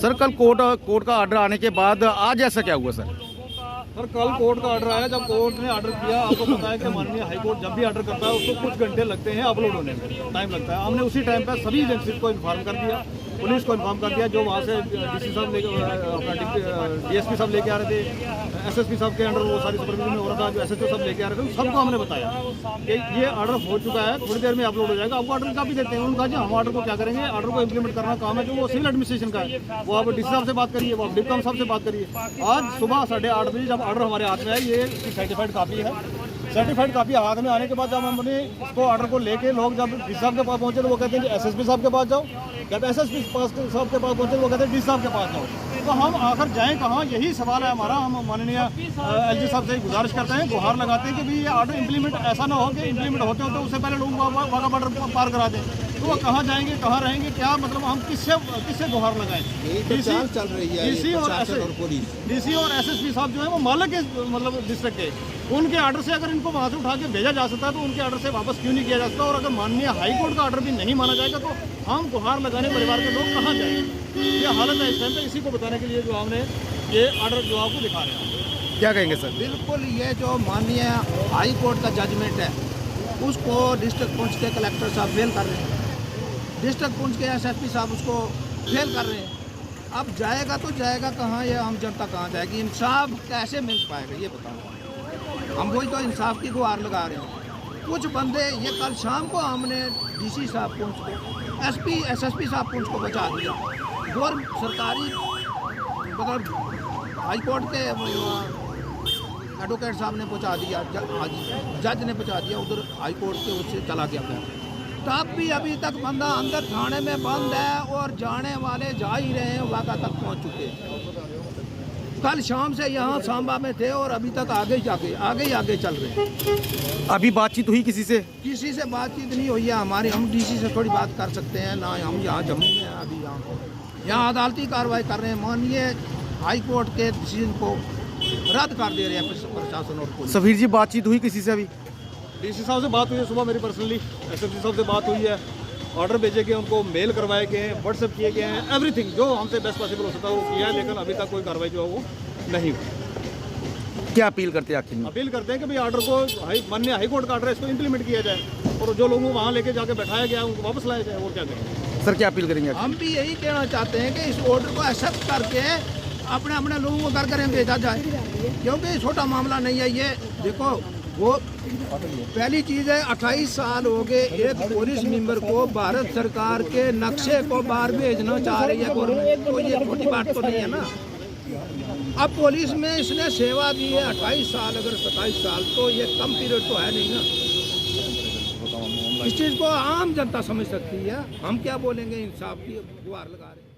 Sir कल court का order आने के बाद आज ऐसा क्या हुआ सर? सर कल कोर्ट का ऑर्डर आया। जब कोर्ट ने ऑर्डर किया, आपको पता है कि माननीय हाईकोर्ट जब भी ऑर्डर करता है उसको कुछ घंटे लगते हैं अपलोड होने में, टाइम लगता है। हमने उसी टाइम पर सभी एजेंसी को इन्फॉर्म कर दिया, पुलिस को इन्फॉर्म कर दिया, जो वहाँ से डीसी साहब अपना डीएसपी साहब लेके आ रहे थे, एसएसपी साहब के अंडर वो सारी सुपरविजन में हो रहा था, जो एसएचओ सब लेके आ रहे थे, सबको हमने बताया कि ये ऑर्डर हो चुका है, थोड़ी देर में अपलोड हो जाएगा, आपको ऑर्डर कापी देते हैं। उन्होंने कहा जी हम ऑर्डर को क्या करेंगे, ऑर्डर को इम्प्लीमेंट करना काम है जो वो सिविल एडमिनिस्ट्रेशन का है, वो आप डीसी साहब से बात करिए, वो आप डिप्टी साहब से बात करिए। आज सुबह 8:30 बजे जब ऑर्डर हमारे हाथ में आया, ये सर्टिफाइड कापी है, सर्टिफाइड कापी हाथ में आने के बाद जब हमने इसको ऑर्डर को लेके लोग जब डीसी साहब के पास पहुंचे तो वो कहते हैं एसएसपी साहब के पास जाओ, जब एसएसपी साहब के पास पहुंचे तो वो कहते हैं डीसी साहब के पास जाओ। तो हम आखिर जाएं कहाँ, यही सवाल है हमारा। हम माननीय एलजी साहब से गुजारिश करते हैं, गुहार लगाते हैं कि भाई ये ऑर्डर इंप्लीमेंट ऐसा ना हो कि इंप्लीमेंट होते होते उससे पहले लोग वाघा बॉर्डर पार करा दें। तो वो कहाँ जाएंगे, कहाँ रहेंगे, क्या मतलब हम किससे गुहार लगाएं? चल रही है डीसी और एसएसपी साहब जो है वो मालिक है मतलब डिस्ट्रिक्ट के, उनके ऑर्डर से अगर इनको वहाँ से उठा के भेजा जा सकता है तो उनके ऑर्डर से वापस क्यों नहीं किया जा सकता? और अगर माननीय हाईकोर्ट का ऑर्डर भी नहीं माना जाएगा तो हम गुहार लगाने परिवार के लोग कहाँ जाएंगे? ये हालत है इस टाइम पे। इसी को बताने के लिए जो हमने ये ऑर्डर जो आपको दिखा रहे हैं। क्या कहेंगे सर? बिल्कुल, ये जो माननीय हाई कोर्ट का जजमेंट है उसको डिस्ट्रिक्ट पुंछ के कलेक्टर साहब फेल कर रहे हैं, डिस्ट्रिक्ट पुंछ के एसएसपी साहब उसको फेल कर रहे हैं। अब जाएगा तो जाएगा कहाँ, ये आम जनता कहाँ जाएगी? इंसाफ कैसे मिल पाएगा ये बताओ। हम वही तो इंसाफ की गुहार लगा रहे हैं। कुछ बंदे, ये कल शाम को हमने डीसी साहब पुंछ को, एसपी एसएसपी साहब पुंछ को बचा दिया, और सरकारी मतलब हाई कोर्ट के एडवोकेट साहब ने पहुंचा दिया, जज ने पहुंचा दिया, उधर हाई कोर्ट के उससे चला गया। तब भी अभी तक बंदा अंदर थाने में बंद है और जाने वाले जा ही रहे हैं, वाघा तक पहुंच चुके हैं। कल शाम से यहाँ सांबा में थे और अभी तक आगे ही आगे चल रहे हैं। अभी बातचीत हुई किसी से? किसी से बातचीत नहीं हुई है हमारी। हम डीसी से थोड़ी बात कर सकते हैं ना, हम यहाँ जम्मू में हैं, अभी यहाँ अदालती कार्रवाई कर रहे हैं। माननीय हाई कोर्ट के डिसीजन को रद्द कर दे रहे हैं प्रशासन और पुलिस। सफीर जी बातचीत हुई किसी से अभी? डीसी साहब से बात हुई है सुबह मेरी पर्सनली, एसएसपी साहब से बात हुई है, ऑर्डर भेजे गए, उनको मेल करवाए गए हैं, व्हाट्सएप किए गए हैं, एवरीथिंग जो हमसे बेस्ट पॉसिबल हो सकता है वो किया है, लेकिन अभी तक कोई कार्रवाई जो है वो नहीं हुई। क्या अपील करते हैं आखिर में? अपील करते हैं कि भाई ऑर्डर को माननीय हाईकोर्ट का ऑर्डर है, इसको इंप्लीमेंट किया जाए और जो लोगों को वहाँ लेके जाके बैठाया गया है उनको वापस लाया जाए। और क्या करें सर, क्या अपील करेंगे? हम भी यही कहना चाहते हैं कि इस ऑर्डर को एक्सेप्ट करके अपने अपने लोगों को घर घर भेजा जाए, क्योंकि छोटा मामला नहीं है ये। देखो, वो पहली चीज़ है, 28 साल हो गए एक पुलिस मेंबर को भारत सरकार के नक्शे को बाहर भेजना चाह रही है गवर्नमेंट, तो ये छोटी बात तो नहीं है ना। अब पुलिस में इसने सेवा दी है 28 साल, अगर 27 साल, तो ये कम पीरियड तो है नहीं ना। इस चीज़ को आम जनता समझ सकती है। हम क्या बोलेंगे, इंसाफ की गुहार लगा रहे हैं।